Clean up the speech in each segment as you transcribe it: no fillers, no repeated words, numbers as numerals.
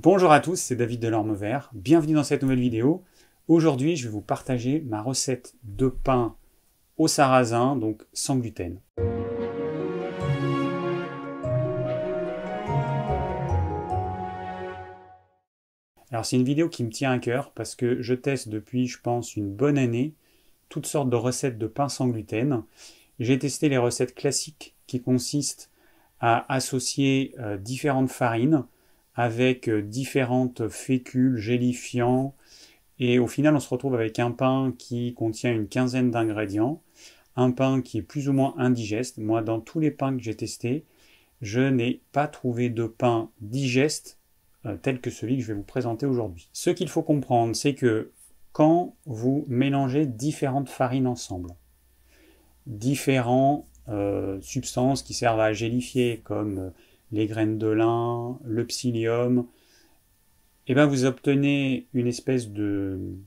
Bonjour à tous, c'est David Delorme-Vert, bienvenue dans cette nouvelle vidéo. Aujourd'hui, je vais vous partager ma recette de pain au sarrasin, donc sans gluten. Alors c'est une vidéo qui me tient à cœur parce que je teste depuis, je pense, une bonne année toutes sortes de recettes de pain sans gluten. J'ai testé les recettes classiques qui consistent à associer différentes farines avec différentes fécules, gélifiants, et au final on se retrouve avec un pain qui contient une quinzaine d'ingrédients, un pain qui est plus ou moins indigeste. Moi, dans tous les pains que j'ai testés, je n'ai pas trouvé de pain digeste tel que celui que je vais vous présenter aujourd'hui. Ce qu'il faut comprendre, c'est que quand vous mélangez différentes farines ensemble, différentes substances qui servent à gélifier, comme les graines de lin, le psyllium, et bien vous obtenez une espèce de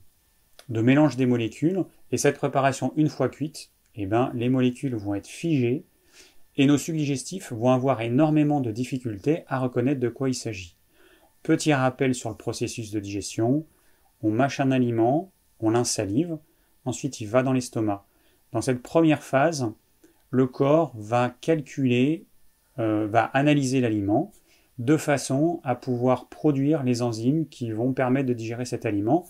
mélange des molécules, et cette préparation, une fois cuite, et bien les molécules vont être figées, et nos sucs digestifs vont avoir énormément de difficultés à reconnaître de quoi il s'agit. Petit rappel sur le processus de digestion, on mâche un aliment, on l'insalive, ensuite il va dans l'estomac. Dans cette première phase, le corps va calculer, va analyser l'aliment de façon à pouvoir produire les enzymes qui vont permettre de digérer cet aliment.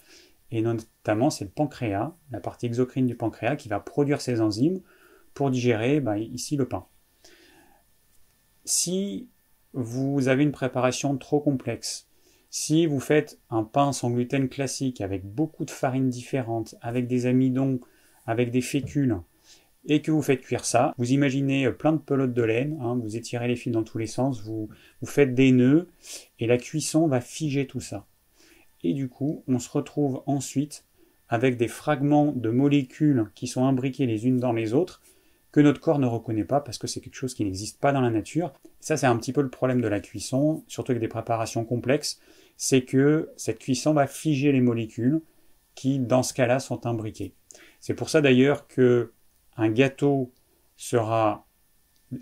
Et notamment, c'est le pancréas, la partie exocrine du pancréas, qui va produire ces enzymes pour digérer ici le pain. Si vous avez une préparation trop complexe, si vous faites un pain sans gluten classique avec beaucoup de farines différentes, avec des amidons, avec des fécules, et que vous faites cuire ça, vous imaginez plein de pelotes de laine, vous étirez les fils dans tous les sens, vous faites des nœuds, et la cuisson va figer tout ça. Et du coup, on se retrouve ensuite avec des fragments de molécules qui sont imbriquées les unes dans les autres, que notre corps ne reconnaît pas parce que c'est quelque chose qui n'existe pas dans la nature. Ça, c'est un petit peu le problème de la cuisson, surtout avec des préparations complexes, c'est que cette cuisson va figer les molécules qui, dans ce cas-là, sont imbriquées. C'est pour ça d'ailleurs que un gâteau sera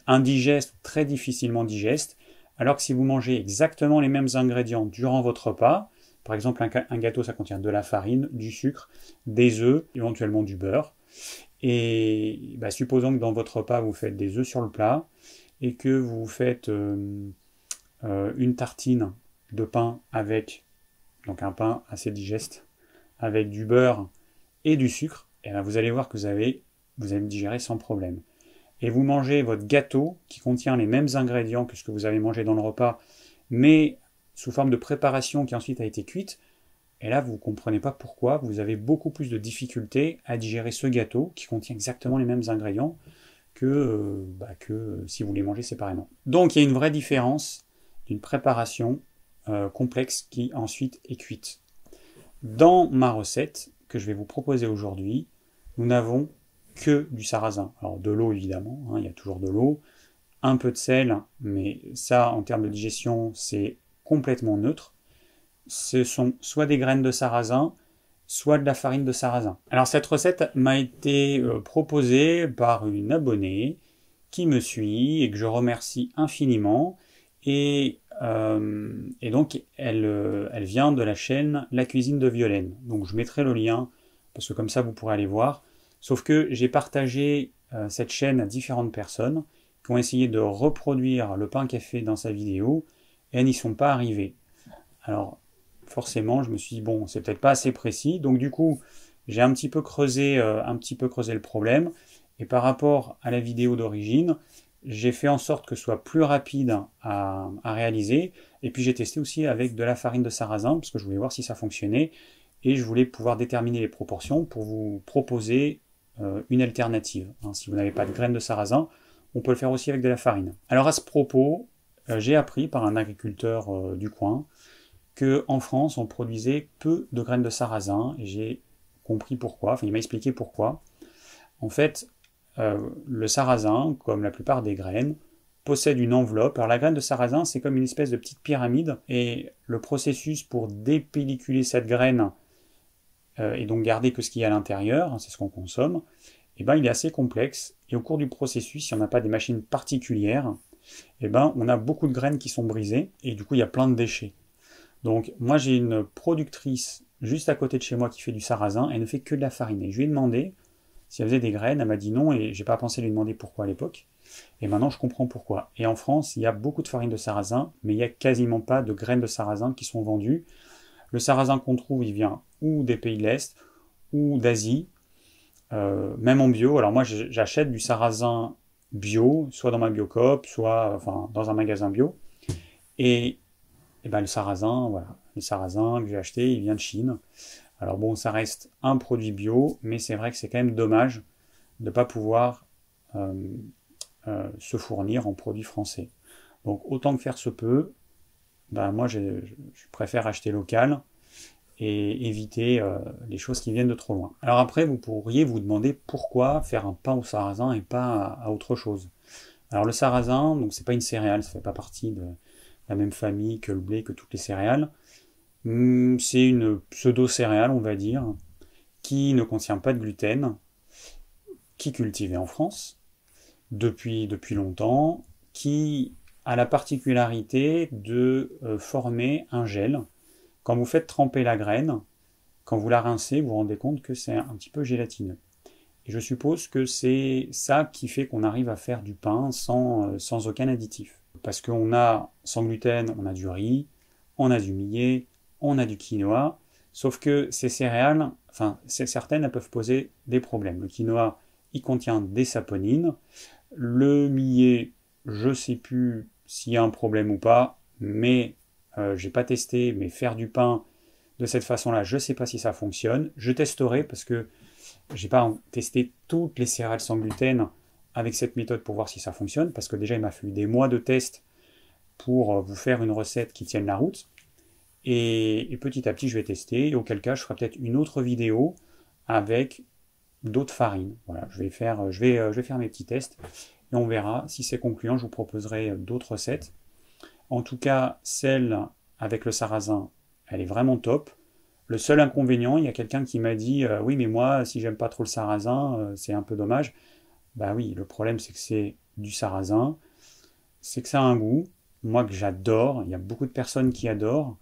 indigeste, très difficilement digeste, alors que si vous mangez exactement les mêmes ingrédients durant votre repas, par exemple un gâteau ça contient de la farine, du sucre, des œufs, éventuellement du beurre, et supposons que dans votre repas vous faites des œufs sur le plat, et que vous faites une tartine de pain avec, donc un pain assez digeste, avec du beurre et du sucre, et vous allez voir que vous allez digérer sans problème. Et vous mangez votre gâteau qui contient les mêmes ingrédients que ce que vous avez mangé dans le repas, mais sous forme de préparation qui ensuite a été cuite, et là vous ne comprenez pas pourquoi vous avez beaucoup plus de difficultés à digérer ce gâteau qui contient exactement les mêmes ingrédients que si vous les mangez séparément. Donc il y a une vraie différence d'une préparation complexe qui ensuite est cuite. Dans ma recette que je vais vous proposer aujourd'hui, nous n'avons que du sarrasin. Alors de l'eau évidemment, il y a toujours de l'eau, un peu de sel, mais ça en termes de digestion c'est complètement neutre. Ce sont soit des graines de sarrasin, soit de la farine de sarrasin. Alors cette recette m'a été proposée par une abonnée qui me suit et que je remercie infiniment. Et donc elle vient de la chaîne La Cuisine de Violaine. Donc je mettrai le lien, parce que comme ça vous pourrez aller voir. Sauf que j'ai partagé cette chaîne à différentes personnes qui ont essayé de reproduire le pain qu'elle fait dans sa vidéo, et elles n'y sont pas arrivées. Alors forcément je me suis dit bon, c'est peut-être pas assez précis, donc du coup j'ai un petit peu creusé le problème, et par rapport à la vidéo d'origine, j'ai fait en sorte que ce soit plus rapide à réaliser, et puis j'ai testé aussi avec de la farine de sarrasin, parce que je voulais voir si ça fonctionnait, et je voulais pouvoir déterminer les proportions pour vous proposer une alternative. Si vous n'avez pas de graines de sarrasin, on peut le faire aussi avec de la farine. Alors à ce propos, j'ai appris par un agriculteur du coin qu'en France on produisait peu de graines de sarrasin, et j'ai compris pourquoi, il m'a expliqué pourquoi. En fait, le sarrasin, comme la plupart des graines, possède une enveloppe. Alors la graine de sarrasin, c'est comme une espèce de petite pyramide, et le processus pour dépelliculer cette graine, et donc garder que ce qu'il y a à l'intérieur, c'est ce qu'on consomme, il est assez complexe, et au cours du processus, si on n'a pas des machines particulières, on a beaucoup de graines qui sont brisées, et du coup il y a plein de déchets. Donc moi j'ai une productrice juste à côté de chez moi qui fait du sarrasin, elle ne fait que de la farine. Et je lui ai demandé si elle faisait des graines, elle m'a dit non, et j'ai pas pensé lui demander pourquoi à l'époque. Et maintenant je comprends pourquoi. Et en France, il y a beaucoup de farine de sarrasin, mais il n'y a quasiment pas de graines de sarrasin qui sont vendues. Le sarrasin qu'on trouve, il vient ou des pays de l'Est, ou d'Asie, même en bio. Alors moi j'achète du sarrasin bio, soit dans ma Biocoop, soit enfin, dans un magasin bio. Et, et ben, le sarrasin, voilà, le sarrasin que j'ai acheté, il vient de Chine. Alors bon, ça reste un produit bio, mais c'est vrai que c'est quand même dommage de ne pas pouvoir euh, se fournir en produits français. Donc autant que faire se peut, ben, moi je préfère acheter local et éviter les choses qui viennent de trop loin. Alors après, vous pourriez vous demander pourquoi faire un pain au sarrasin et pas à autre chose. Alors le sarrasin, donc c'est pas une céréale, ça fait pas partie de la même famille que le blé, que toutes les céréales. C'est une pseudo-céréale, on va dire, qui ne contient pas de gluten, qui est cultivée en France depuis longtemps, qui a la particularité de former un gel. Quand vous faites tremper la graine, quand vous la rincez, vous vous rendez compte que c'est un petit peu gélatineux. Et je suppose que c'est ça qui fait qu'on arrive à faire du pain sans aucun additif. Parce qu'on a, sans gluten, on a du riz, on a du millet, on a du quinoa, sauf que ces céréales, enfin, certaines, elles peuvent poser des problèmes. Le quinoa, il contient des saponines. Le millet, je ne sais plus s'il y a un problème ou pas, mais j'ai pas testé, mais faire du pain de cette façon-là, je ne sais pas si ça fonctionne. Je testerai parce que j'ai pas testé toutes les céréales sans gluten avec cette méthode pour voir si ça fonctionne, parce que déjà il m'a fallu des mois de tests pour vous faire une recette qui tienne la route. Et petit à petit je vais tester, et auquel cas je ferai peut-être une autre vidéo avec d'autres farines. Voilà, je vais faire mes petits tests et on verra si c'est concluant. Je vous proposerai d'autres recettes. En tout cas, celle avec le sarrasin, elle est vraiment top. Le seul inconvénient, il y a quelqu'un qui m'a dit oui, mais moi, si j'aime pas trop le sarrasin, c'est un peu dommage. Bah oui, le problème, c'est que c'est du sarrasin, c'est que ça a un goût. Moi, que j'adore, il y a beaucoup de personnes qui adorent.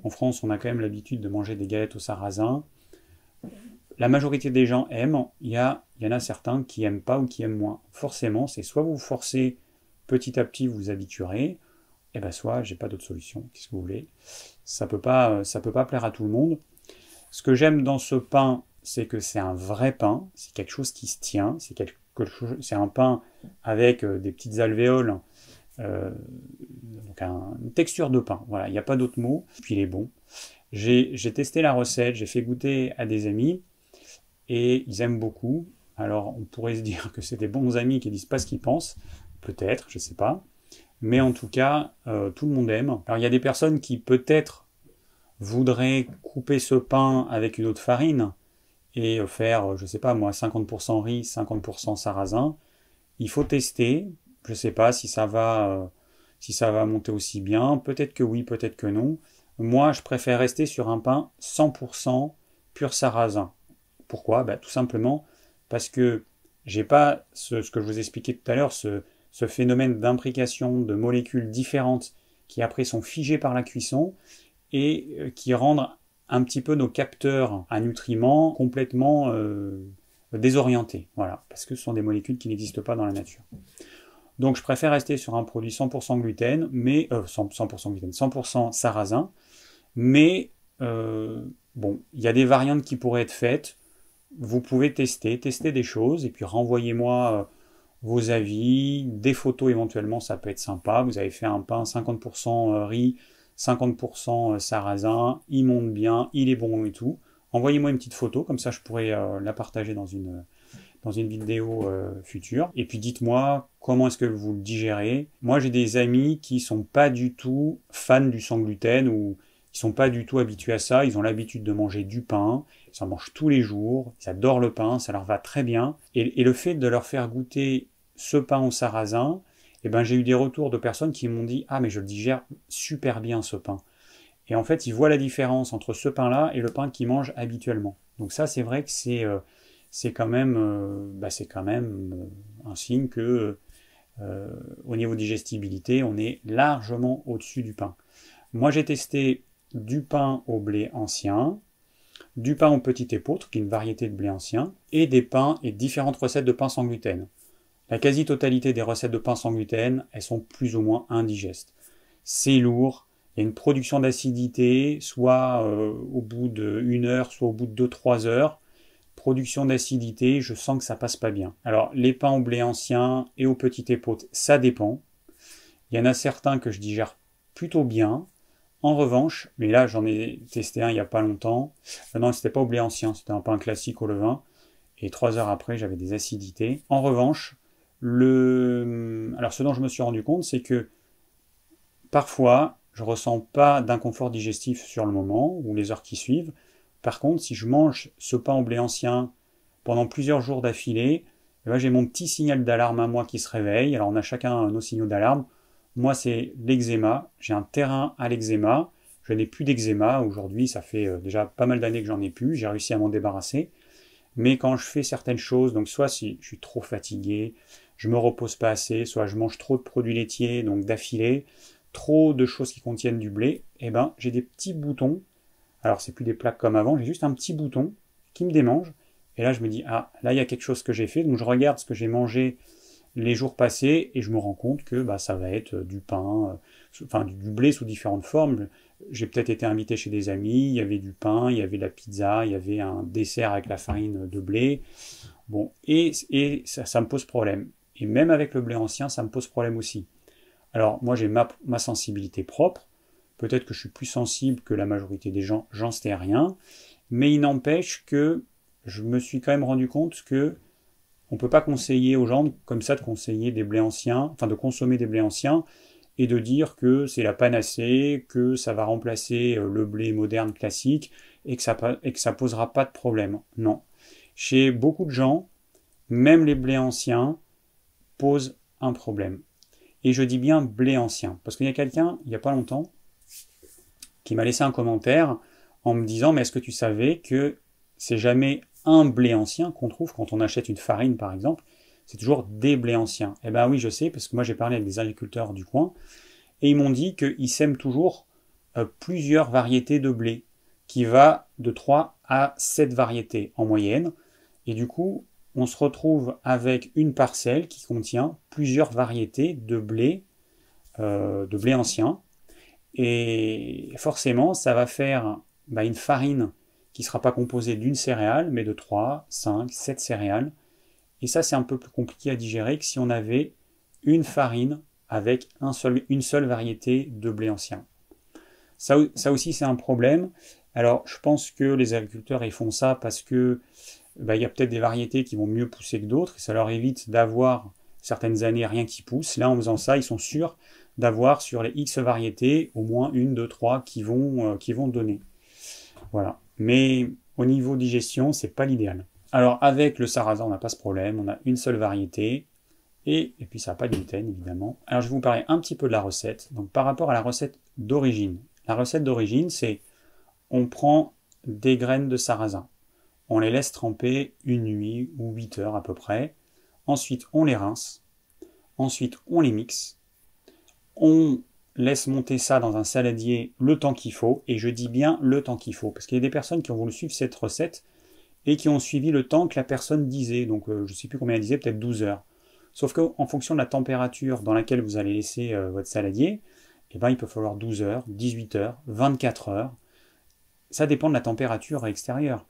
En France, on a quand même l'habitude de manger des galettes au sarrasin. La majorité des gens aiment, il y en a certains qui aiment pas ou qui aiment moins. Forcément, c'est soit vous forcez petit à petit, vous vous habituerez, et ben soit j'ai pas d'autre solution. Qu'est-ce que vous voulez? Ça peut pas plaire à tout le monde. Ce que j'aime dans ce pain, c'est que c'est un vrai pain, c'est quelque chose qui se tient, c'est un pain avec des petites alvéoles, donc une texture de pain. Voilà, il n'y a pas d'autre mot. Puis il est bon. J'ai testé la recette, j'ai fait goûter à des amis et ils aiment beaucoup. Alors on pourrait se dire que c'est des bons amis qui disent pas ce qu'ils pensent, peut-être, je sais pas. Mais en tout cas, tout le monde aime. Alors il y a des personnes qui peut-être voudraient couper ce pain avec une autre farine et faire, je sais pas moi, 50% riz, 50% sarrasin. Il faut tester. Je sais pas si ça va monter aussi bien. Peut-être que oui, peut-être que non. Moi, je préfère rester sur un pain 100% pur sarrasin. Pourquoi? Bah, tout simplement parce que j'ai pas ce que je vous expliquais tout à l'heure, ce phénomène d'imbrication de molécules différentes qui après sont figées par la cuisson et qui rendent un petit peu nos capteurs à nutriments complètement désorientés. Voilà, parce que ce sont des molécules qui n'existent pas dans la nature. Donc je préfère rester sur un produit 100% gluten, mais 100% gluten, 100% sarrasin, mais bon, il y a des variantes qui pourraient être faites. Vous pouvez tester des choses, et puis renvoyez-moi vos avis, des photos éventuellement, ça peut être sympa. Vous avez fait un pain 50% riz, 50% sarrasin, il monte bien, il est bon et tout. Envoyez-moi une petite photo, comme ça je pourrais la partager dans une vidéo future. Et puis dites-moi comment est-ce que vous le digérez. Moi j'ai des amis qui sont pas du tout fans du sans gluten ou qui sont pas du tout habitués à ça. Ils ont l'habitude de manger du pain, ils en mangent tous les jours, ils adorent le pain, ça leur va très bien. Et le fait de leur faire goûter ce pain au sarrasin, eh ben, j'ai eu des retours de personnes qui m'ont dit « Ah mais je le digère super bien ce pain ». Et en fait, ils voient la différence entre ce pain-là et le pain qu'ils mangent habituellement. Donc ça, c'est vrai que c'est quand même un signe que au niveau digestibilité, on est largement au-dessus du pain. Moi, j'ai testé du pain au blé ancien, du pain au petit épeautre, qui est une variété de blé ancien, et des pains et différentes recettes de pain sans gluten. La quasi-totalité des recettes de pain sans gluten, elles sont plus ou moins indigestes. C'est lourd, il y a une production d'acidité, soit au bout d'1 heure, soit au bout de 2-3 heures. Production d'acidité, je sens que ça passe pas bien. Alors, les pains au blé ancien et au petit épeautre, ça dépend. Il y en a certains que je digère plutôt bien. En revanche, mais là j'en ai testé un il n'y a pas longtemps. Non, c'était pas au blé ancien, c'était un pain classique au levain. Et 3 heures après, j'avais des acidités. En revanche, alors ce dont je me suis rendu compte, c'est que parfois, je ressens pas d'inconfort digestif sur le moment ou les heures qui suivent. Par contre, si je mange ce pain au blé ancien pendant plusieurs jours d'affilée, j'ai mon petit signal d'alarme à moi qui se réveille. Alors on a chacun nos signaux d'alarme. Moi, c'est l'eczéma. J'ai un terrain à l'eczéma. Je n'ai plus d'eczéma aujourd'hui. Ça fait déjà pas mal d'années que j'en ai plus. J'ai réussi à m'en débarrasser. Mais quand je fais certaines choses, donc soit si je suis trop fatigué, je me repose pas assez, soit je mange trop de produits laitiers, donc d'affilée, trop de choses qui contiennent du blé, et ben j'ai des petits boutons. Alors c'est plus des plaques comme avant, j'ai juste un petit bouton qui me démange. Et là je me dis, ah, là il y a quelque chose que j'ai fait. Donc je regarde ce que j'ai mangé les jours passés et je me rends compte que ça va être du pain, enfin du blé sous différentes formes. J'ai peut-être été invité chez des amis, il y avait du pain, il y avait de la pizza, il y avait un dessert avec la farine de blé. Bon, et ça me pose problème. Et même avec le blé ancien, ça me pose problème aussi. Alors moi j'ai ma sensibilité propre, peut-être que je suis plus sensible que la majorité des gens, j'en sais rien, mais il n'empêche que je me suis quand même rendu compte que on ne peut pas conseiller aux gens comme ça de conseiller des blés anciens, enfin de consommer des blés anciens, et de dire que c'est la panacée, que ça va remplacer le blé moderne classique, et que ça posera pas de problème. Non. Chez beaucoup de gens, même les blés anciens posent un problème. Et je dis bien blé ancien, parce qu'il y a quelqu'un, il n'y a pas longtemps, qui m'a laissé un commentaire en me disant, mais est-ce que tu savais que c'est jamais un blé ancien qu'on trouve quand on achète une farine par exemple, c'est toujours des blés anciens. Eh ben oui, je sais, parce que moi j'ai parlé avec des agriculteurs du coin, et ils m'ont dit qu'ils sèment toujours plusieurs variétés de blé, qui va de 3 à 7 variétés en moyenne, et du coup, on se retrouve avec une parcelle qui contient plusieurs variétés de blé ancien, et forcément, ça va faire une farine qui ne sera pas composée d'une céréale, mais de 3, 5, 7 céréales. Et ça, c'est un peu plus compliqué à digérer que si on avait une farine avec une seule variété de blé ancien. Ça aussi, c'est un problème. Alors, je pense que les agriculteurs, ils font ça parce que il y a peut-être des variétés qui vont mieux pousser que d'autres, et ça leur évite d'avoir certaines années rien qui pousse. Là, en faisant ça, ils sont sûrs d'avoir sur les X variétés au moins 1, 2, 3 qui vont donner. Voilà. Mais au niveau digestion, c'est pas l'idéal. Alors avec le sarrasin, on n'a pas ce problème, on a une seule variété, et puis ça n'a pas de gluten évidemment. Alors je vais vous parler un petit peu de la recette. Donc par rapport à la recette d'origine. La recette d'origine, c'est on prend des graines de sarrasin. On les laisse tremper une nuit ou 8 heures à peu près. Ensuite, on les rince. Ensuite, on les mixe. On laisse monter ça dans un saladier le temps qu'il faut. Et je dis bien le temps qu'il faut. Parce qu'il y a des personnes qui ont voulu suivre cette recette et qui ont suivi le temps que la personne disait. Donc je ne sais plus combien elle disait, peut-être 12 heures. Sauf qu'en fonction de la température dans laquelle vous allez laisser votre saladier, il peut falloir 12 heures, 18 heures, 24 heures. Ça dépend de la température extérieure.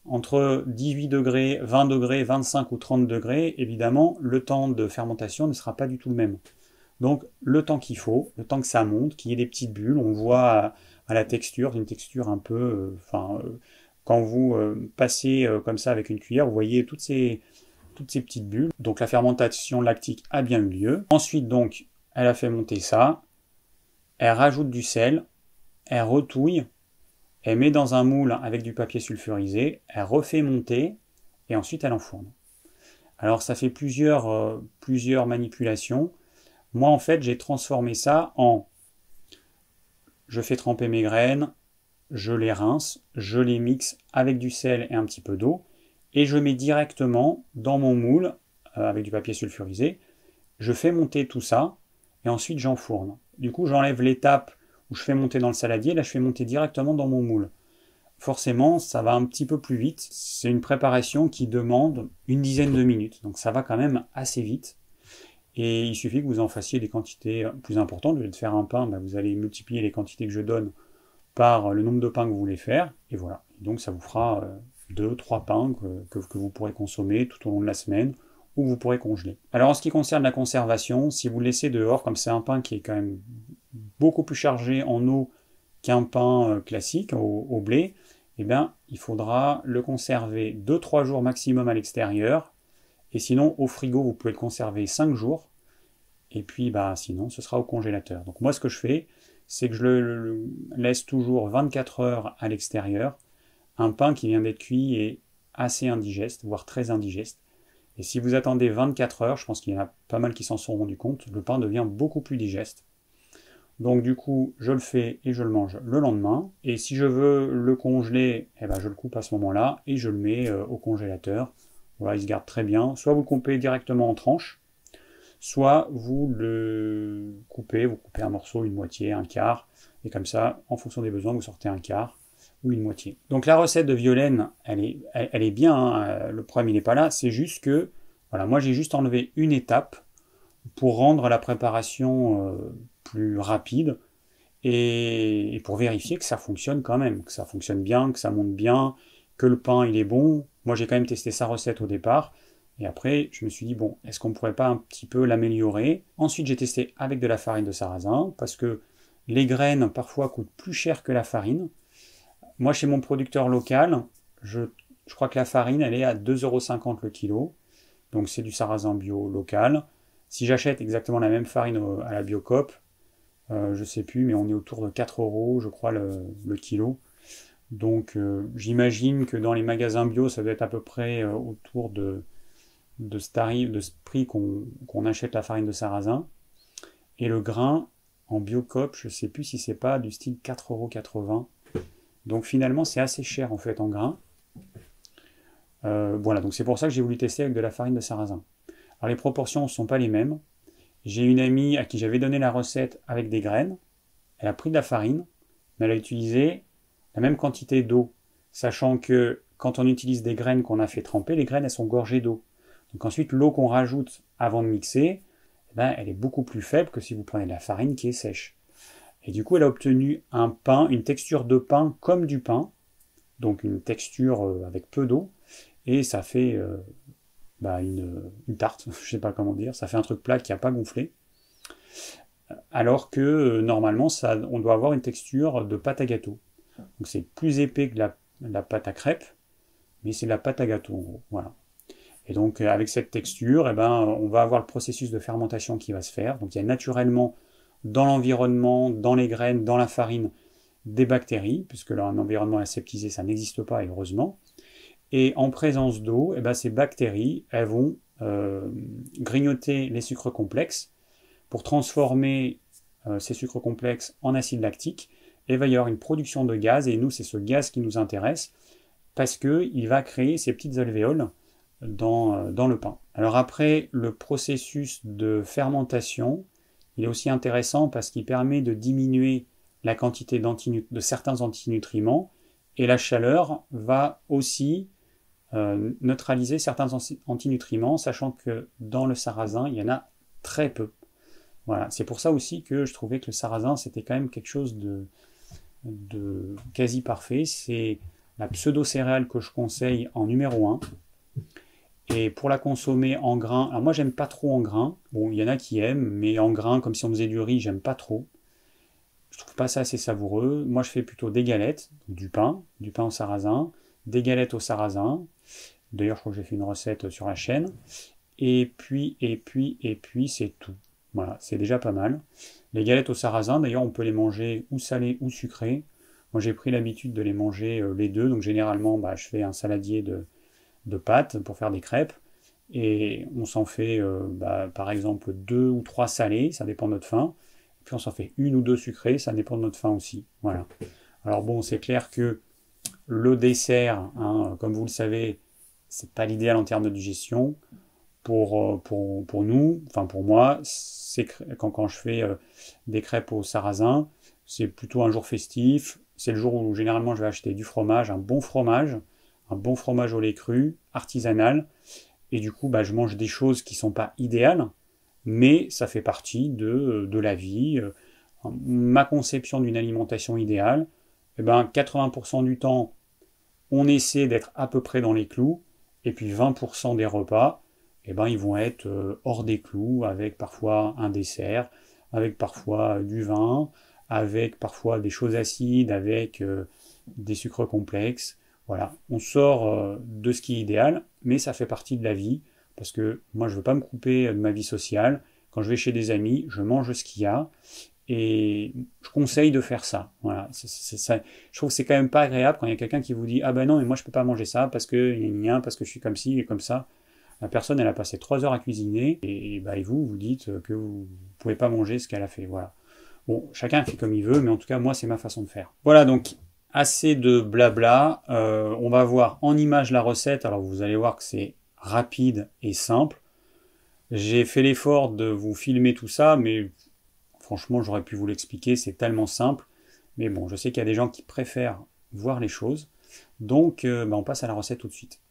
Entre 18 degrés, 20 degrés, 25 ou 30 degrés, évidemment, le temps de fermentation ne sera pas du tout le même. Donc, le temps qu'il faut, le temps que ça monte, qu'il y ait des petites bulles, on voit à la texture, une texture un peu... quand vous passez comme ça avec une cuillère, vous voyez toutes ces petites bulles. Donc, la fermentation lactique a bien eu lieu. Ensuite, donc, elle a fait monter ça. Elle rajoute du sel. Elle retouille. Elle met dans un moule avec du papier sulfurisé, elle refait monter, et ensuite elle enfourne. Alors ça fait plusieurs manipulations. Moi en fait j'ai transformé ça en... Je fais tremper mes graines, je les rince, je les mixe avec du sel et un petit peu d'eau, et je mets directement dans mon moule, avec du papier sulfurisé, je fais monter tout ça, et ensuite j'enfourne. Du coup j'enlève l'étape où je fais monter dans le saladier, là je fais monter directement dans mon moule. Forcément, ça va un petit peu plus vite. C'est une préparation qui demande une dizaine de minutes, donc ça va quand même assez vite. Et il suffit que vous en fassiez des quantités plus importantes. Au lieu de faire un pain, vous allez multiplier les quantités que je donne par le nombre de pains que vous voulez faire, et voilà. Et donc ça vous fera 2-3 pains que vous pourrez consommer tout au long de la semaine, ou vous pourrez congeler. Alors en ce qui concerne la conservation, si vous le laissez dehors, comme c'est un pain qui est quand même beaucoup plus chargé en eau qu'un pain classique au blé, eh bien, il faudra le conserver 2-3 jours maximum à l'extérieur, et sinon au frigo vous pouvez le conserver 5 jours, et puis sinon ce sera au congélateur. Donc moi ce que je fais, c'est que je le laisse toujours 24 heures à l'extérieur. Un pain qui vient d'être cuit est assez indigeste, voire très indigeste. Et si vous attendez 24 heures, je pense qu'il y en a pas mal qui s'en sont rendus compte, le pain devient beaucoup plus digeste. Donc du coup, je le fais et je le mange le lendemain. Et si je veux le congeler, je le coupe à ce moment-là et je le mets au congélateur. Voilà, il se garde très bien. Soit vous le coupez directement en tranches, soit vous coupez un morceau, une moitié, un quart, et comme ça, en fonction des besoins, vous sortez un quart ou une moitié. Donc la recette de Violaine, elle est bien, hein, le problème il n'est pas là, c'est juste que, voilà, moi j'ai juste enlevé une étape pour rendre la préparation plus rapide, et pour vérifier que ça fonctionne quand même, que ça fonctionne bien, que ça monte bien, que le pain il est bon. Moi j'ai quand même testé sa recette au départ, et après, je me suis dit, bon, est-ce qu'on ne pourrait pas un petit peu l'améliorer? Ensuite, j'ai testé avec de la farine de sarrasin, parce que les graines, parfois, coûtent plus cher que la farine. Moi, chez mon producteur local, je crois que la farine, elle est à 2,50 € le kilo. Donc, c'est du sarrasin bio local. Si j'achète exactement la même farine à la Biocoop, je ne sais plus, mais on est autour de 4 € je crois, le kilo. Donc, j'imagine que dans les magasins bio, ça doit être à peu près autour de ce prix qu'on achète la farine de sarrasin. Et le grain, en Biocoop, je ne sais plus si c'est pas du style 4,80 €. Donc finalement, c'est assez cher en fait en grain. Voilà, donc c'est pour ça que j'ai voulu tester avec de la farine de sarrasin. Alors les proportions ne sont pas les mêmes. J'ai une amie à qui j'avais donné la recette avec des graines. Elle a pris de la farine, mais elle a utilisé la même quantité d'eau, sachant que quand on utilise des graines qu'on a fait tremper, les graines elles sont gorgées d'eau. Donc ensuite, l'eau qu'on rajoute avant de mixer, elle est beaucoup plus faible que si vous prenez de la farine qui est sèche. Et du coup, elle a obtenu un pain, une texture de pain comme du pain, donc une texture avec peu d'eau, et ça fait une tarte, je ne sais pas comment dire, ça fait un truc plat qui n'a pas gonflé, alors que normalement, on doit avoir une texture de pâte à gâteau. Donc c'est plus épais que la pâte à crêpes, mais c'est de la pâte à gâteau en gros, voilà. Et donc avec cette texture, on va avoir le processus de fermentation qui va se faire. Donc il y a naturellement dans l'environnement, dans les graines, dans la farine, des bactéries, puisque là un environnement aseptisé, ça n'existe pas, et heureusement. Et en présence d'eau, ces bactéries, elles vont grignoter les sucres complexes pour transformer ces sucres complexes en acide lactique. Et il va y avoir une production de gaz, et nous, c'est ce gaz qui nous intéresse, parce qu'il va créer ces petites alvéoles dans le pain. Alors après, le processus de fermentation, il est aussi intéressant parce qu'il permet de diminuer la quantité de certains antinutriments, et la chaleur va aussi neutraliser certains antinutriments, sachant que dans le sarrasin, il y en a très peu. Voilà, c'est pour ça aussi que je trouvais que le sarrasin, c'était quand même quelque chose de quasi parfait. C'est la pseudo-céréale que je conseille en numéro 1. Et pour la consommer en grains, alors moi j'aime pas trop en grains, bon il y en a qui aiment, mais en grains comme si on faisait du riz, j'aime pas trop. Je trouve pas ça assez savoureux. Moi je fais plutôt des galettes, du pain au sarrasin, des galettes au sarrasin. D'ailleurs je crois que j'ai fait une recette sur la chaîne. Et puis c'est tout. Voilà, c'est déjà pas mal. Les galettes au sarrasin, d'ailleurs on peut les manger ou salées ou sucrées. Moi j'ai pris l'habitude de les manger les deux, donc généralement je fais un saladier de pâtes pour faire des crêpes, et on s'en fait par exemple 2 ou 3 salées, ça dépend de notre faim, puis on s'en fait 1 ou 2 sucrées, ça dépend de notre faim aussi. Voilà. Alors bon, c'est clair que le dessert, comme vous le savez, c'est pas l'idéal en termes de digestion. Pour nous, enfin pour moi, c'est quand je fais des crêpes au sarrasin, c'est plutôt un jour festif, c'est le jour où généralement je vais acheter du fromage, un bon fromage au lait cru, artisanal, et du coup bah, je mange des choses qui sont pas idéales, mais ça fait partie de la vie. Ma conception d'une alimentation idéale, eh ben, 80% du temps, on essaie d'être à peu près dans les clous, et puis 20% des repas, eh ben, ils vont être hors des clous, avec parfois un dessert, avec parfois du vin, avec parfois des choses acides, avec des sucres complexes. Voilà, on sort de ce qui est idéal, mais ça fait partie de la vie, parce que moi je ne veux pas me couper de ma vie sociale. Quand je vais chez des amis, je mange ce qu'il y a, et je conseille de faire ça. Voilà, ça. Je trouve que c'est quand même pas agréable quand il y a quelqu'un qui vous dit ah ben non mais moi je peux pas manger ça parce que parce que je suis comme ci et comme ça. La personne elle a passé 3 heures à cuisiner et vous dites que vous pouvez pas manger ce qu'elle a fait. Voilà. Bon, chacun fait comme il veut, mais en tout cas moi c'est ma façon de faire. Voilà donc assez de blabla. On va voir en image la recette. Alors vous allez voir que c'est rapide et simple. J'ai fait l'effort de vous filmer tout ça, mais franchement, j'aurais pu vous l'expliquer, c'est tellement simple. Mais bon, je sais qu'il y a des gens qui préfèrent voir les choses. Donc, on passe à la recette tout de suite.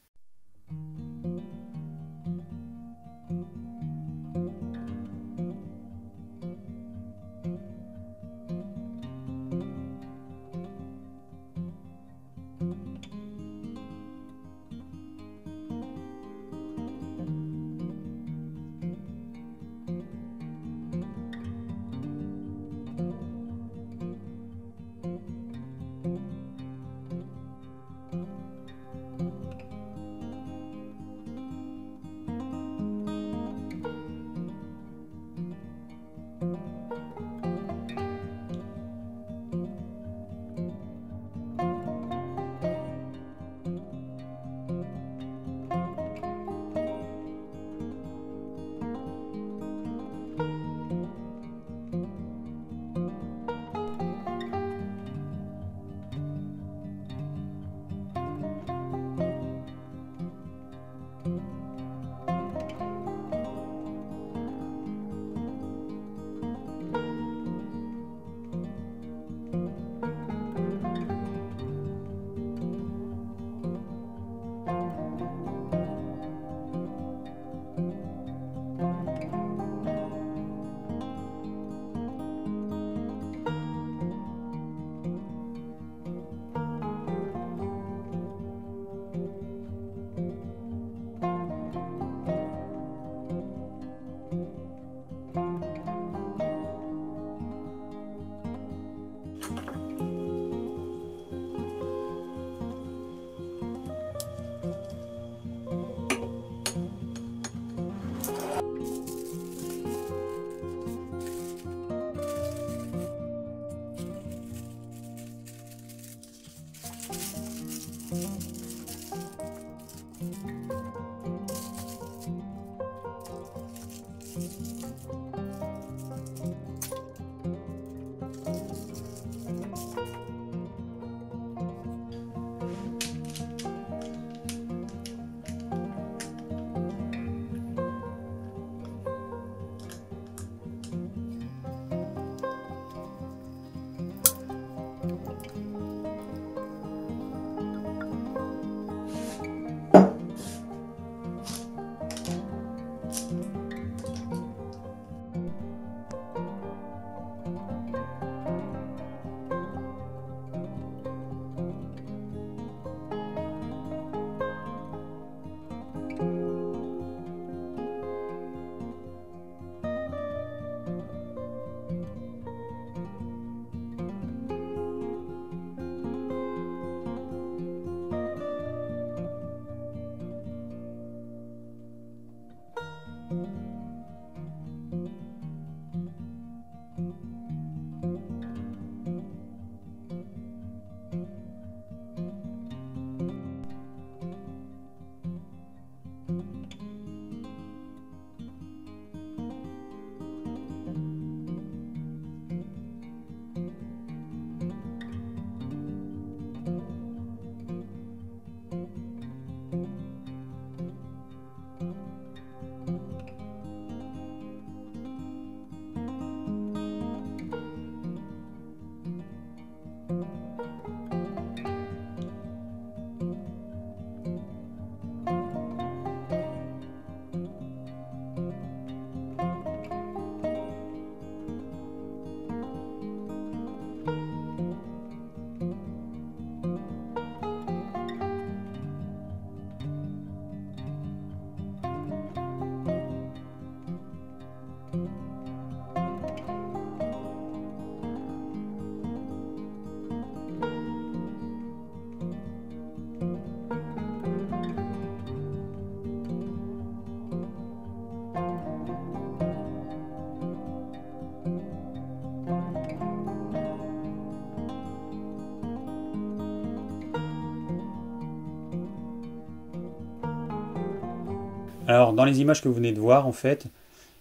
Alors, dans les images que vous venez de voir, en fait,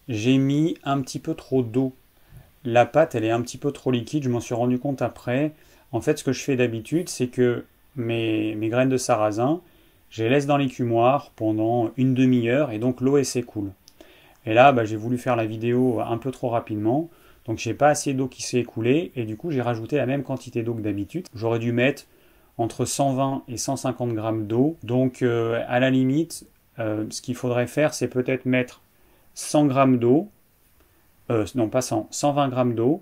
j'ai mis un petit peu trop d'eau. La pâte, elle est un petit peu trop liquide, je m'en suis rendu compte après. En fait, ce que je fais d'habitude, c'est que mes graines de sarrasin, je les laisse dans l'écumoire pendant une demi-heure et donc l'eau, elle s'écoule. Et là, j'ai voulu faire la vidéo un peu trop rapidement, donc j'ai pas assez d'eau qui s'est écoulée et du coup, j'ai rajouté la même quantité d'eau que d'habitude. J'aurais dû mettre entre 120 et 150 grammes d'eau. Donc, à la limite, ce qu'il faudrait faire, c'est peut-être mettre 100 grammes d'eau, non pas 100, 120 grammes d'eau,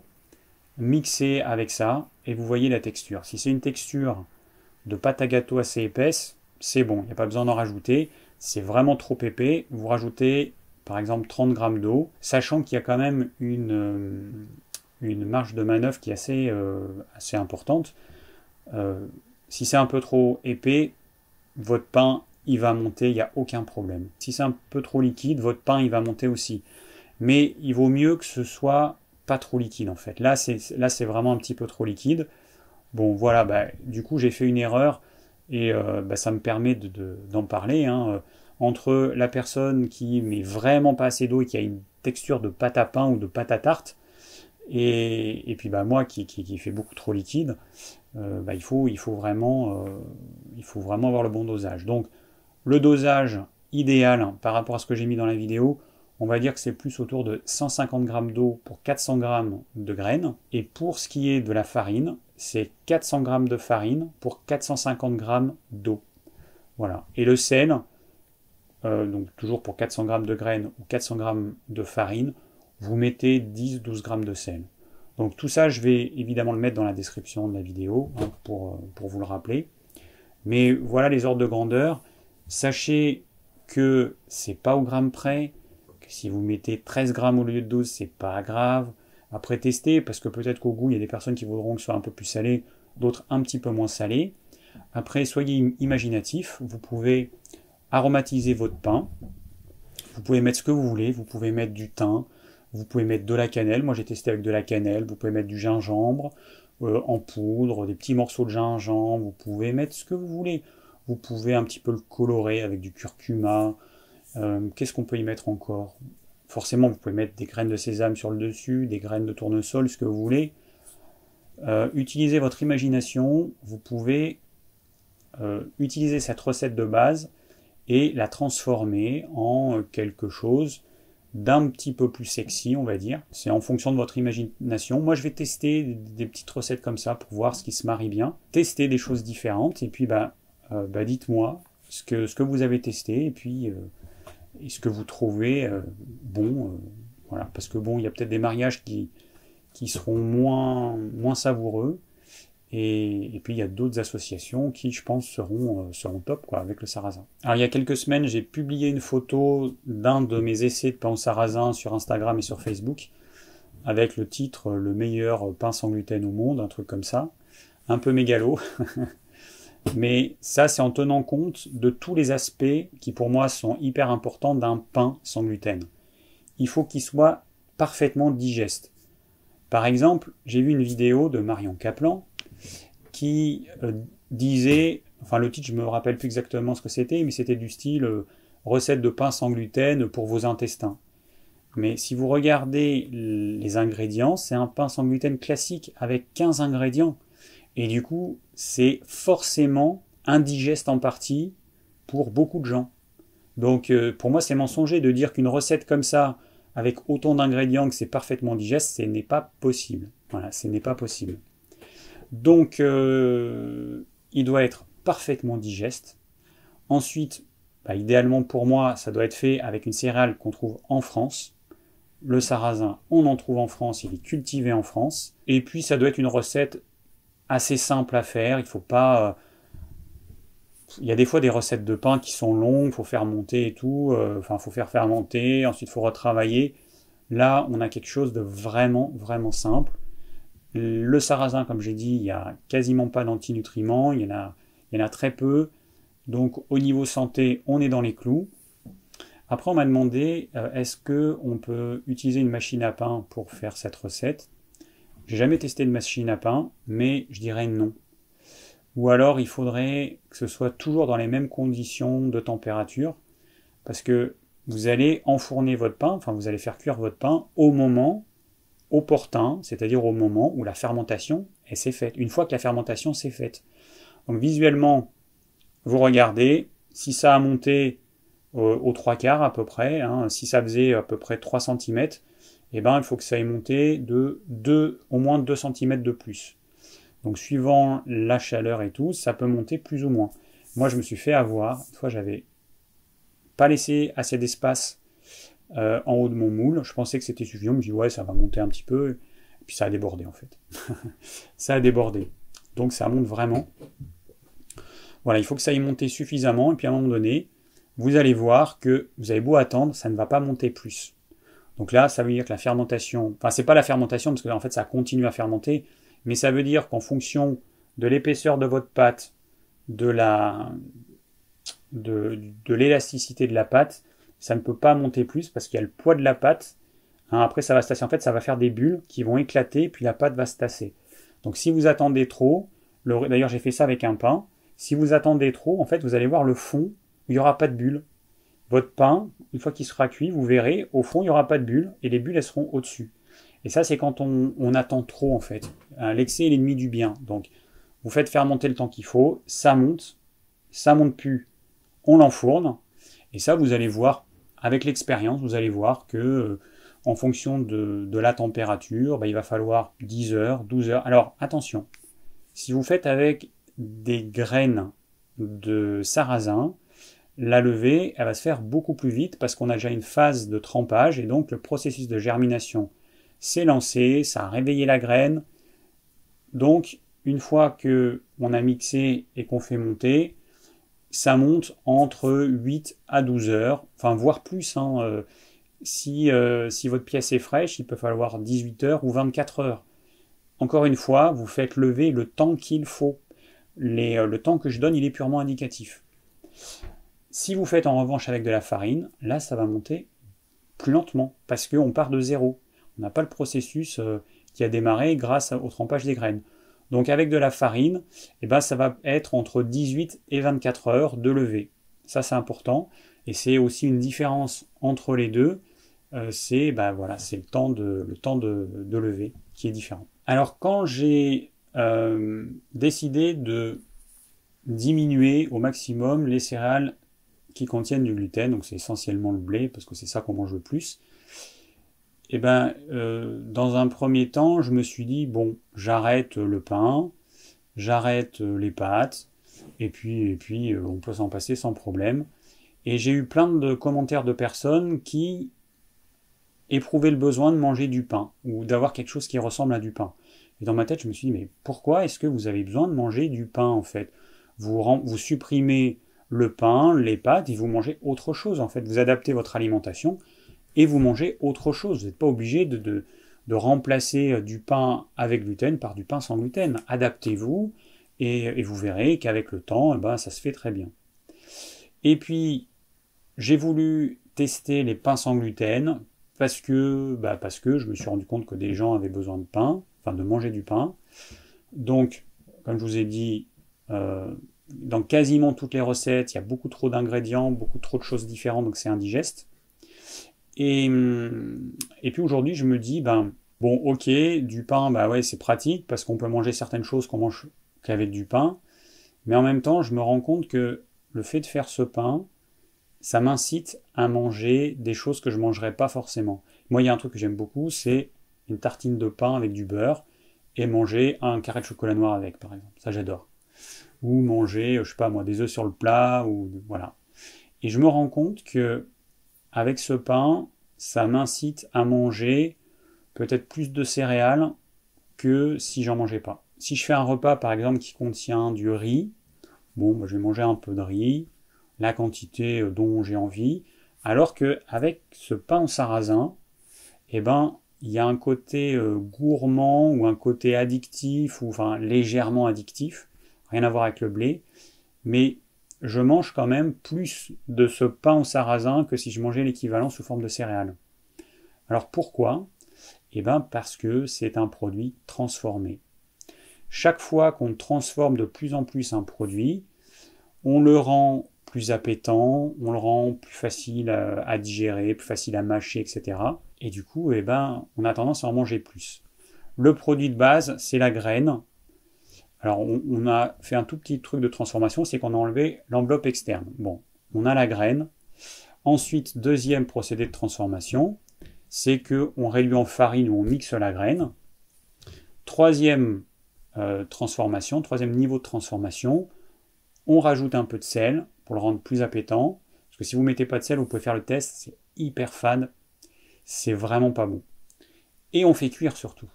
mixer avec ça, et vous voyez la texture. Si c'est une texture de pâte à gâteau assez épaisse, c'est bon, il n'y a pas besoin d'en rajouter. C'est vraiment trop épais, vous rajoutez par exemple 30 grammes d'eau, sachant qu'il y a quand même une marge de manœuvre qui est assez importante. Si c'est un peu trop épais, votre pain il va monter, il n'y a aucun problème. Si c'est un peu trop liquide, votre pain il va monter aussi. Mais il vaut mieux que ce soit pas trop liquide en fait. Là c'est vraiment un petit peu trop liquide. Bon voilà, du coup j'ai fait une erreur et ça me permet d'en parler. Hein. Entre la personne qui met vraiment pas assez d'eau et qui a une texture de pâte à pain ou de pâte à tarte, et puis moi qui fait beaucoup trop liquide, il faut vraiment avoir le bon dosage. Donc le dosage idéal par rapport à ce que j'ai mis dans la vidéo, on va dire que c'est plus autour de 150 grammes d'eau pour 400 grammes de graines. Et pour ce qui est de la farine, c'est 400 grammes de farine pour 450 grammes d'eau. Voilà. Et le sel, donc toujours pour 400 grammes de graines ou 400 grammes de farine, vous mettez 10-12 grammes de sel. Donc tout ça, je vais évidemment le mettre dans la description de la vidéo pour vous le rappeler. Mais voilà les ordres de grandeur. Sachez que c'est pas au gramme près, que si vous mettez 13 grammes au lieu de 12, c'est pas grave. Après tester, parce que peut-être qu'au goût, il y a des personnes qui voudront que ce soit un peu plus salé, d'autres un petit peu moins salé. Après, soyez imaginatif, vous pouvez aromatiser votre pain, vous pouvez mettre ce que vous voulez, vous pouvez mettre du thym, vous pouvez mettre de la cannelle, moi j'ai testé avec de la cannelle, vous pouvez mettre du gingembre en poudre, des petits morceaux de gingembre, vous pouvez mettre ce que vous voulez. Vous pouvez un petit peu le colorer avec du curcuma. Qu'est-ce qu'on peut y mettre encore? Forcément, vous pouvez mettre des graines de sésame sur le dessus, des graines de tournesol, ce que vous voulez. Utilisez votre imagination. Vous pouvez utiliser cette recette de base et la transformer en quelque chose d'un petit peu plus sexy, on va dire. C'est en fonction de votre imagination. Moi, je vais tester des petites recettes comme ça pour voir ce qui se marie bien. Tester des choses différentes et puis dites-moi ce que vous avez testé et puis ce que vous trouvez bon. Voilà, parce que bon, il y a peut-être des mariages qui seront moins savoureux et puis il y a d'autres associations qui, je pense, seront top quoi, avec le sarrasin. Alors il y a quelques semaines, j'ai publié une photo d'un de mes essais de pain au sarrasin sur Instagram et sur Facebook avec le titre Le meilleur pain sans gluten au monde, un truc comme ça, un peu mégalo. Mais ça, c'est en tenant compte de tous les aspects qui, pour moi, sont hyper importants d'un pain sans gluten. Il faut qu'il soit parfaitement digeste. Par exemple, j'ai vu une vidéo de Marion Kaplan qui disait, enfin le titre, je me rappelle plus exactement ce que c'était, mais c'était du style recette de pain sans gluten pour vos intestins. Mais si vous regardez les ingrédients, c'est un pain sans gluten classique avec 15 ingrédients. Et du coup, c'est forcément indigeste en partie pour beaucoup de gens. Donc pour moi, c'est mensonger de dire qu'une recette comme ça, avec autant d'ingrédients que c'est parfaitement digeste, ce n'est pas possible. Voilà, ce n'est pas possible. Donc il doit être parfaitement digeste. Ensuite, idéalement pour moi, ça doit être fait avec une céréale qu'on trouve en France. Le sarrasin, on en trouve en France, il est cultivé en France. Et puis ça doit être une recette assez simple à faire, il faut pas... il y a des fois des recettes de pain qui sont longues, il faut faire monter et tout, faut faire fermenter, ensuite il faut retravailler. Là, on a quelque chose de vraiment, vraiment simple. Le sarrasin, comme j'ai dit, il n'y a quasiment pas d'antinutriments, il y en a très peu. Donc au niveau santé, on est dans les clous. Après, on m'a demandé, est-ce qu'on peut utiliser une machine à pain pour faire cette recette? J'ai jamais testé de machine à pain, mais je dirais non. Ou alors il faudrait que ce soit toujours dans les mêmes conditions de température, parce que vous allez enfourner votre pain, enfin vous allez faire cuire votre pain au moment opportun, c'est-à-dire au moment où la fermentation s'est faite, une fois que la fermentation s'est faite. Donc visuellement, vous regardez, si ça a monté aux 3/4 à peu près, hein, si ça faisait à peu près 3 cm, eh ben, il faut que ça ait monté au moins 2 cm de plus. Donc suivant la chaleur et tout, ça peut monter plus ou moins. Moi je me suis fait avoir, une fois j'avais pas laissé assez d'espace en haut de mon moule, je pensais que c'était suffisant, je me dis ouais ça va monter un petit peu, et puis ça a débordé en fait. Ça a débordé. Donc ça monte vraiment. Voilà, il faut que ça ait monté suffisamment, et puis à un moment donné, vous allez voir que vous avez beau attendre, ça ne va pas monter plus. Donc là, ça veut dire que la fermentation, enfin c'est pas la fermentation, parce que en fait ça continue à fermenter, mais ça veut dire qu'en fonction de l'épaisseur de votre pâte, de l'élasticité de la pâte, ça ne peut pas monter plus parce qu'il y a le poids de la pâte. Hein, après, ça va se tasser. En fait, ça va faire des bulles qui vont éclater, puis la pâte va se tasser. Donc, si vous attendez trop, d'ailleurs, j'ai fait ça avec un pain. Si vous attendez trop, en fait, vous allez voir le fond, il n'y aura pas de bulles. Votre pain, une fois qu'il sera cuit, vous verrez, au fond, il n'y aura pas de bulles, et les bulles, elles seront au-dessus. Et ça, c'est quand on attend trop, en fait. L'excès est l'ennemi du bien. Donc, vous faites fermenter le temps qu'il faut, ça monte plus, on l'enfourne, et ça, vous allez voir, avec l'expérience, vous allez voir que en fonction de la température, il va falloir 10 heures, 12 heures. Alors, attention, si vous faites avec des graines de sarrasin, la levée, elle va se faire beaucoup plus vite parce qu'on a déjà une phase de trempage, et donc le processus de germination s'est lancé, ça a réveillé la graine. Donc, une fois qu'on a mixé et qu'on fait monter, ça monte entre 8 à 12 heures, enfin voire plus. Hein, si votre pièce est fraîche, il peut falloir 18 heures ou 24 heures. Encore une fois, vous faites lever le temps qu'il faut. Le temps que je donne, il est purement indicatif. Si vous faites en revanche avec de la farine, là ça va monter plus lentement, parce qu'on part de zéro. On n'a pas le processus qui a démarré grâce au trempage des graines. Donc avec de la farine, ça va être entre 18 et 24 heures de levée. Ça c'est important, et c'est aussi une différence entre les deux, c'est le temps de lever qui est différent. Alors quand j'ai décidé de diminuer au maximum les céréales qui contiennent du gluten, donc c'est essentiellement le blé, parce que c'est ça qu'on mange le plus, dans un premier temps, je me suis dit, bon, j'arrête le pain, j'arrête les pâtes, et puis on peut s'en passer sans problème. Et j'ai eu plein de commentaires de personnes qui éprouvaient le besoin de manger du pain, ou d'avoir quelque chose qui ressemble à du pain. Et dans ma tête, je me suis dit, mais pourquoi est-ce que vous avez besoin de manger du pain, en fait? Vous supprimez le pain, les pâtes, et vous mangez autre chose, en fait. Vous adaptez votre alimentation, et vous mangez autre chose. Vous n'êtes pas obligé de remplacer du pain avec gluten par du pain sans gluten. Adaptez-vous, et vous verrez qu'avec le temps, ça se fait très bien. Et puis, j'ai voulu tester les pains sans gluten, parce que je me suis rendu compte que des gens avaient besoin de pain, enfin de manger du pain. Donc, comme je vous ai dit, dans quasiment toutes les recettes, il y a beaucoup trop d'ingrédients, beaucoup trop de choses différentes, donc c'est indigeste. Et puis aujourd'hui, je me dis, bon, ok, du pain, ouais, c'est pratique, parce qu'on peut manger certaines choses qu'on mange qu'avec du pain, mais en même temps, je me rends compte que le fait de faire ce pain, ça m'incite à manger des choses que je ne mangerais pas forcément. Moi, il y a un truc que j'aime beaucoup, c'est une tartine de pain avec du beurre, et manger un carré de chocolat noir avec, par exemple. Ça, j'adore. Ou manger, je sais pas moi, des œufs sur le plat, ou voilà. Et je me rends compte que avec ce pain, ça m'incite à manger peut-être plus de céréales que si j'en mangeais pas. Si je fais un repas, par exemple, qui contient du riz, bon, je vais manger un peu de riz, la quantité dont j'ai envie, alors qu'avec ce pain en sarrasin, il y a un côté gourmand ou un côté addictif, ou enfin légèrement addictif, rien à voir avec le blé, mais je mange quand même plus de ce pain au sarrasin que si je mangeais l'équivalent sous forme de céréales. Alors pourquoi ? Parce que c'est un produit transformé. Chaque fois qu'on transforme de plus en plus un produit, on le rend plus appétant, on le rend plus facile à digérer, plus facile à mâcher, etc. Et du coup, eh ben, on a tendance à en manger plus. Le produit de base, c'est la graine. Alors, on a fait un tout petit truc de transformation, c'est qu'on a enlevé l'enveloppe externe. Bon, on a la graine. Ensuite, deuxième procédé de transformation, c'est qu'on réduit en farine ou on mixe la graine. Troisième transformation, troisième niveau de transformation, on rajoute un peu de sel pour le rendre plus appétant. Parce que si vous ne mettez pas de sel, vous pouvez faire le test, c'est hyper fade. C'est vraiment pas bon. Et on fait cuire surtout.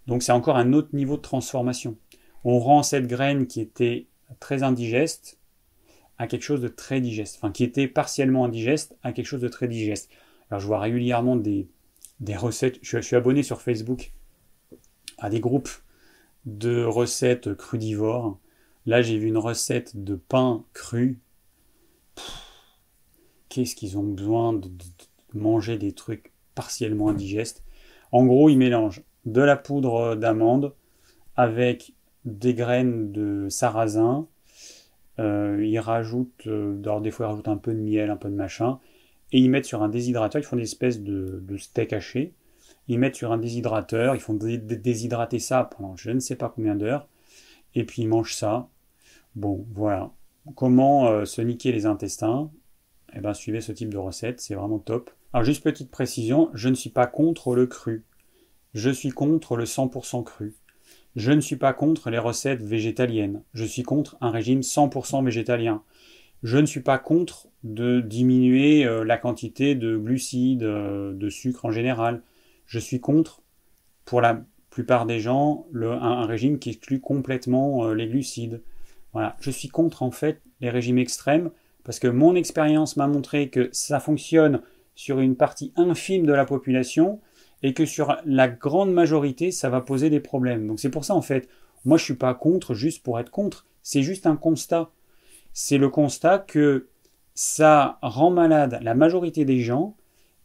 Donc c'est encore un autre niveau de transformation. On rend cette graine qui était très indigeste à quelque chose de très digeste. Enfin, qui était partiellement indigeste à quelque chose de très digeste. Alors je vois régulièrement des recettes. Je suis abonné sur Facebook à des groupes de recettes crudivores. Là, j'ai vu une recette de pain cru. Qu'est-ce qu'ils ont besoin de manger des trucs partiellement indigestes. En gros, ils mélangent de la poudre d'amande avec des graines de sarrasin. Ils rajoutent, alors des fois ils rajoutent un peu de miel, un peu de machin, et ils mettent sur un déshydrateur, ils font des espèces de steak haché, ils mettent sur un déshydrateur, ils font déshydrater ça pendant je ne sais pas combien d'heures, et puis ils mangent ça. Bon, voilà. Comment se niquer les intestins? Eh ben, suivez ce type de recette, c'est vraiment top. Alors juste petite précision, je ne suis pas contre le cru. Je suis contre le 100% cru. Je ne suis pas contre les recettes végétaliennes. Je suis contre un régime 100% végétalien. Je ne suis pas contre de diminuer la quantité de glucides, de sucre en général. Je suis contre, pour la plupart des gens, un régime qui exclut complètement les glucides. Voilà. Je suis contre en fait les régimes extrêmes parce que mon expérience m'a montré que ça fonctionne sur une partie infime de la population et que sur la grande majorité, ça va poser des problèmes. Donc c'est pour ça, en fait, moi je suis pas contre juste pour être contre, c'est juste un constat. C'est le constat que ça rend malade la majorité des gens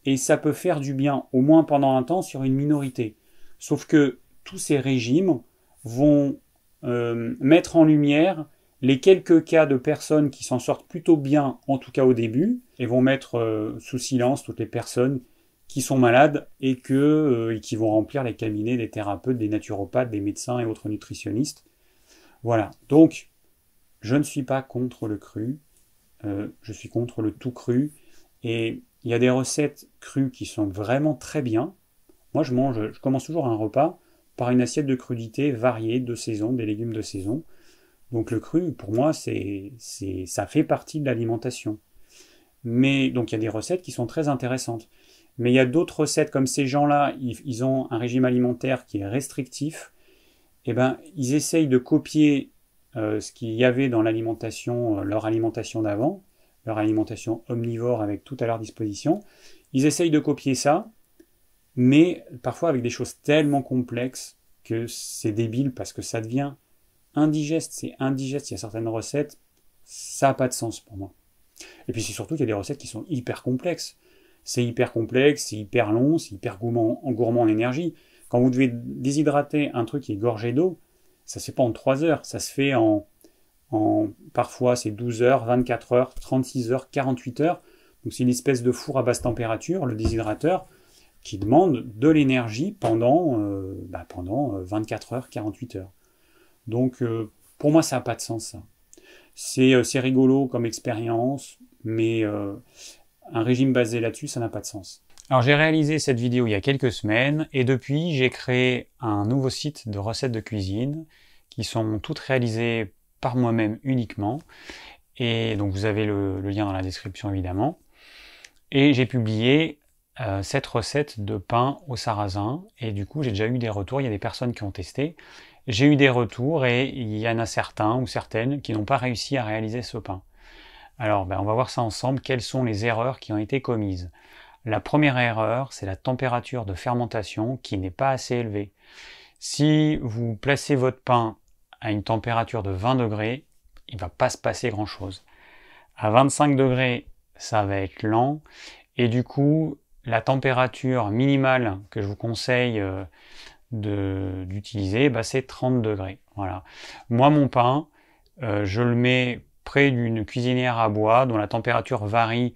et ça peut faire du bien, au moins pendant un temps, sur une minorité. Sauf que tous ces régimes vont mettre en lumière les quelques cas de personnes qui s'en sortent plutôt bien, en tout cas au début, et vont mettre sous silence toutes les personnes qui sont malades et qui vont remplir les cabinets des thérapeutes, des naturopathes, des médecins et autres nutritionnistes. Voilà. Donc, je ne suis pas contre le cru, je suis contre le tout cru. Et il y a des recettes crues qui sont vraiment très bien. Moi, je commence toujours un repas par une assiette de crudités variée de saison, des légumes de saison. Donc le cru, pour moi, ça fait partie de l'alimentation. Mais donc il y a des recettes qui sont très intéressantes. Mais il y a d'autres recettes, comme ces gens-là, ils ont un régime alimentaire qui est restrictif. Et ben, ils essayent de copier ce qu'il y avait dans l'alimentation, leur alimentation d'avant, leur alimentation omnivore avec tout à leur disposition. Ils essayent de copier ça, mais parfois avec des choses tellement complexes que c'est débile parce que ça devient indigeste. C'est indigeste, il y a certaines recettes, ça n'a pas de sens pour moi. Et puis c'est surtout qu'il y a des recettes qui sont hyper complexes. C'est hyper complexe, c'est hyper long, c'est hyper gourmand en énergie. Quand vous devez déshydrater un truc qui est gorgé d'eau, ça se fait pas en 3 heures, ça se fait parfois c'est 12 heures, 24 heures, 36 heures, 48 heures. Donc c'est une espèce de four à basse température, le déshydrateur, qui demande de l'énergie pendant 24 heures, 48 heures. Donc pour moi ça n'a pas de sens ça. C'est rigolo comme expérience, mais un régime basé là-dessus, ça n'a pas de sens. Alors j'ai réalisé cette vidéo il y a quelques semaines et depuis j'ai créé un nouveau site de recettes de cuisine qui sont toutes réalisées par moi-même uniquement. Et donc vous avez le lien dans la description évidemment. Et j'ai publié cette recette de pain au sarrasin et du coup j'ai déjà eu des retours, il y a des personnes qui ont testé. J'ai eu des retours et il y en a certains ou certaines qui n'ont pas réussi à réaliser ce pain. Alors on va voir ça ensemble, quelles sont les erreurs qui ont été commises. La première erreur, c'est la température de fermentation qui n'est pas assez élevée. Si vous placez votre pain à une température de 20 degrés, il ne va pas se passer grand-chose. À 25 degrés, ça va être lent et du coup, la température minimale que je vous conseille d'utiliser, c'est 30 degrés. Voilà. Moi, mon pain, je le mets près d'une cuisinière à bois dont la température varie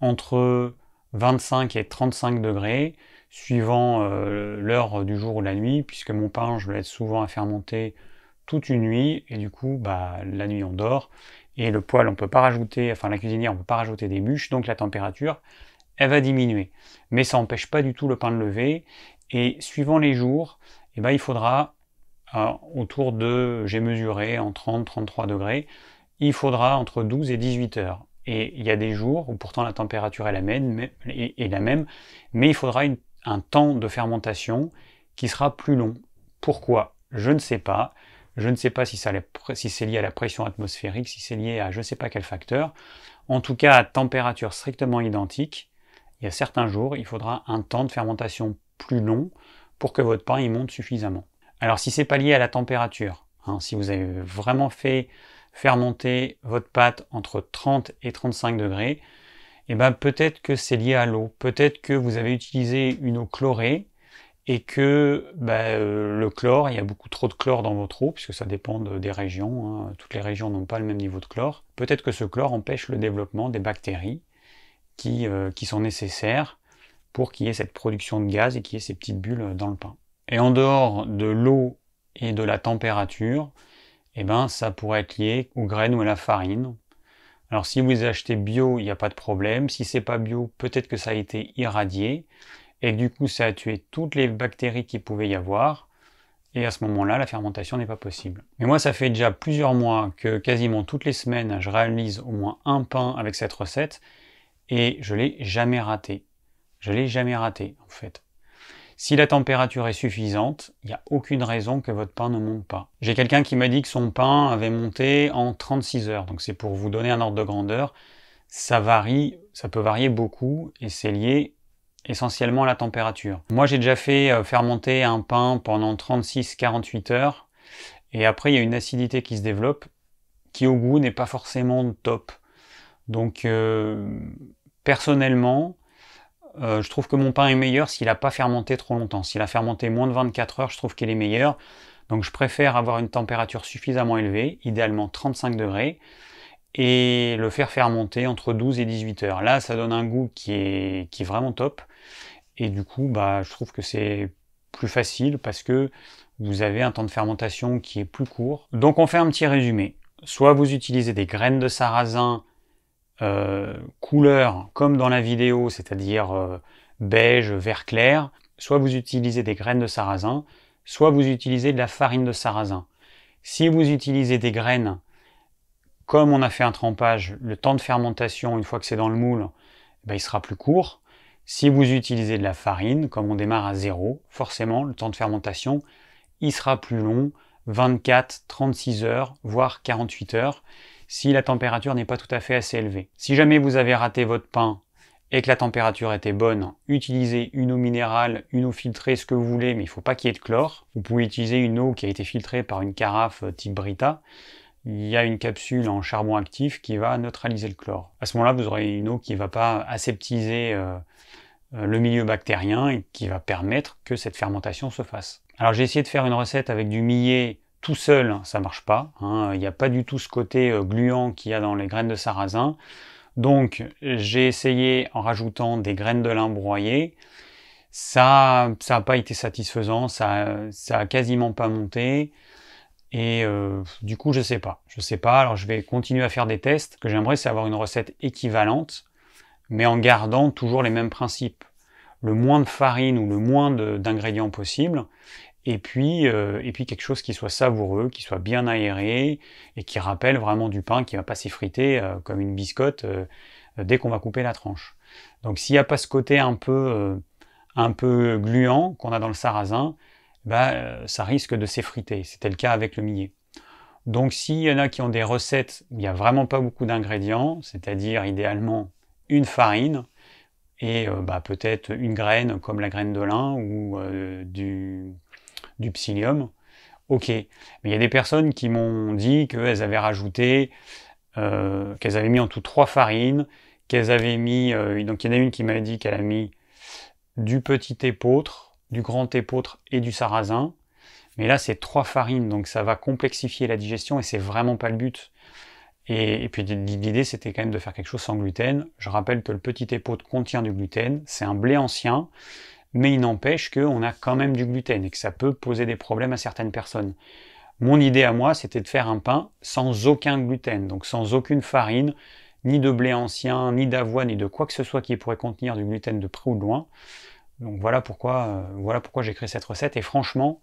entre 25 et 35 degrés, suivant l'heure du jour ou la nuit, puisque mon pain, je le laisse souvent à fermenter toute une nuit, et du coup, la nuit on dort, et le poêle, on peut pas rajouter, enfin la cuisinière, on peut pas rajouter des bûches, donc la température, elle va diminuer. Mais ça n'empêche pas du tout le pain de lever, et suivant les jours, il faudra autour de, j'ai mesuré, en 30-33 degrés, il faudra entre 12 et 18 heures. Et il y a des jours où pourtant la température est la même, mais il faudra un temps de fermentation qui sera plus long. Pourquoi? Je ne sais pas. Je ne sais pas si c'est lié à la pression atmosphérique, si c'est lié à je ne sais pas quel facteur. En tout cas, à température strictement identique, il y a certains jours, il faudra un temps de fermentation plus long pour que votre pain y monte suffisamment. Alors si c'est pas lié à la température, si vous avez vraiment fait fermenter votre pâte entre 30 et 35 degrés, peut-être que c'est lié à l'eau. Peut-être que vous avez utilisé une eau chlorée et que le chlore, il y a beaucoup trop de chlore dans votre eau, puisque ça dépend des régions. Toutes les régions n'ont pas le même niveau de chlore. Peut-être que ce chlore empêche le développement des bactéries qui sont nécessaires pour qu'il y ait cette production de gaz et qu'il y ait ces petites bulles dans le pain. Et en dehors de l'eau et de la température, ça pourrait être lié aux graines ou à la farine. Alors si vous achetez bio, il n'y a pas de problème. Si c'est pas bio, peut-être que ça a été irradié et que du coup ça a tué toutes les bactéries qu'il pouvait y avoir. Et à ce moment-là, la fermentation n'est pas possible. Mais moi, ça fait déjà plusieurs mois que quasiment toutes les semaines, je réalise au moins un pain avec cette recette et je l'ai jamais raté. Je l'ai jamais raté en fait. Si la température est suffisante, il n'y a aucune raison que votre pain ne monte pas. J'ai quelqu'un qui m'a dit que son pain avait monté en 36 heures. Donc c'est pour vous donner un ordre de grandeur. Ça varie, ça peut varier beaucoup et c'est lié essentiellement à la température. Moi j'ai déjà fait fermenter un pain pendant 36-48 heures et après il y a une acidité qui se développe qui au goût n'est pas forcément top. Donc personnellement, je trouve que mon pain est meilleur s'il n'a pas fermenté trop longtemps. S'il a fermenté moins de 24 heures, je trouve qu'il est meilleur. Donc je préfère avoir une température suffisamment élevée, idéalement 35 degrés, et le faire fermenter entre 12 et 18 heures. Là, ça donne un goût qui est vraiment top. Et du coup, je trouve que c'est plus facile parce que vous avez un temps de fermentation qui est plus court. Donc on fait un petit résumé. Soit vous utilisez des graines de sarrasin couleur comme dans la vidéo, c'est-à-dire beige, vert clair, soit vous utilisez des graines de sarrasin, soit vous utilisez de la farine de sarrasin. Si vous utilisez des graines, comme on a fait un trempage, le temps de fermentation, une fois que c'est dans le moule, il sera plus court. Si vous utilisez de la farine, comme on démarre à 0, forcément, le temps de fermentation, il sera plus long, 24, 36 heures, voire 48 heures, si la température n'est pas tout à fait assez élevée. Si jamais vous avez raté votre pain et que la température était bonne, utilisez une eau minérale, une eau filtrée, ce que vous voulez, mais il ne faut pas qu'il y ait de chlore. Vous pouvez utiliser une eau qui a été filtrée par une carafe type Brita. Il y a une capsule en charbon actif qui va neutraliser le chlore. À ce moment-là, vous aurez une eau qui ne va pas aseptiser le milieu bactérien et qui va permettre que cette fermentation se fasse. Alors j'ai essayé de faire une recette avec du millet tout seul, ça marche pas. Il n'y a pas du tout ce côté gluant qu'il y a dans les graines de sarrasin. Donc j'ai essayé en rajoutant des graines de lin broyées. Ça n'a pas été satisfaisant, ça a quasiment pas monté. Et du coup je sais pas. Alors je vais continuer à faire des tests. Ce que j'aimerais, c'est avoir une recette équivalente, mais en gardant toujours les mêmes principes. Le moins de farine ou le moins d'ingrédients possible. Et puis quelque chose qui soit savoureux, qui soit bien aéré et qui rappelle vraiment du pain qui ne va pas s'effriter comme une biscotte dès qu'on va couper la tranche. Donc s'il n'y a pas ce côté un peu gluant qu'on a dans le sarrasin, ça risque de s'effriter. C'était le cas avec le millet. Donc s'il y en a qui ont des recettes où il n'y a vraiment pas beaucoup d'ingrédients, c'est-à-dire idéalement une farine et peut-être une graine comme la graine de lin ou du psyllium, ok. Mais il y a des personnes qui m'ont dit qu'elles avaient rajouté, qu'elles avaient mis en tout 3 farines, qu'elles avaient mis, donc il y en a une qui m'a dit qu'elle a mis du petit épeautre, du grand épeautre et du sarrasin. Mais là, c'est 3 farines, donc ça va complexifier la digestion et c'est vraiment pas le but. Et puis l'idée, c'était quand même de faire quelque chose sans gluten. Je rappelle que le petit épeautre contient du gluten, c'est un blé ancien, mais il n'empêche qu'on a quand même du gluten et que ça peut poser des problèmes à certaines personnes. Mon idée à moi, c'était de faire un pain sans aucun gluten, donc sans aucune farine, ni de blé ancien, ni d'avoine, ni de quoi que ce soit qui pourrait contenir du gluten de près ou de loin. Donc voilà pourquoi j'ai créé cette recette. Et franchement,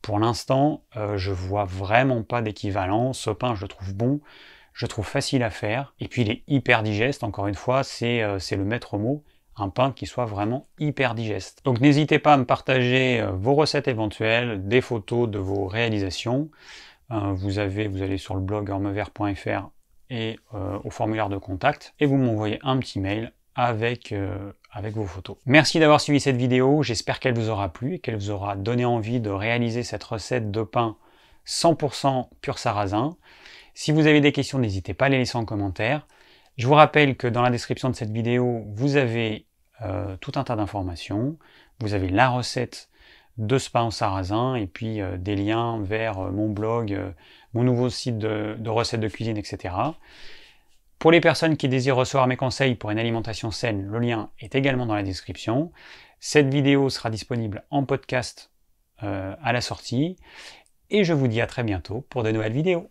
pour l'instant, je vois vraiment pas d'équivalent. Ce pain, je le trouve bon, je le trouve facile à faire, et puis il est hyper digeste. Encore une fois, c'est le maître mot. Un pain qui soit vraiment hyper digeste. Donc n'hésitez pas à me partager vos recettes éventuelles, des photos de vos réalisations. Vous allez sur le blog ormevert.fr et au formulaire de contact, et vous m'envoyez un petit mail avec vos photos. Merci d'avoir suivi cette vidéo, j'espère qu'elle vous aura plu et qu'elle vous aura donné envie de réaliser cette recette de pain 100% pur sarrasin. Si vous avez des questions, n'hésitez pas à les laisser en commentaire. Je vous rappelle que dans la description de cette vidéo, vous avez tout un tas d'informations. Vous avez la recette de ce pain au sarrasin et puis des liens vers mon blog, mon nouveau site de recettes de cuisine, etc. Pour les personnes qui désirent recevoir mes conseils pour une alimentation saine, le lien est également dans la description. Cette vidéo sera disponible en podcast à la sortie. Et je vous dis à très bientôt pour de nouvelles vidéos.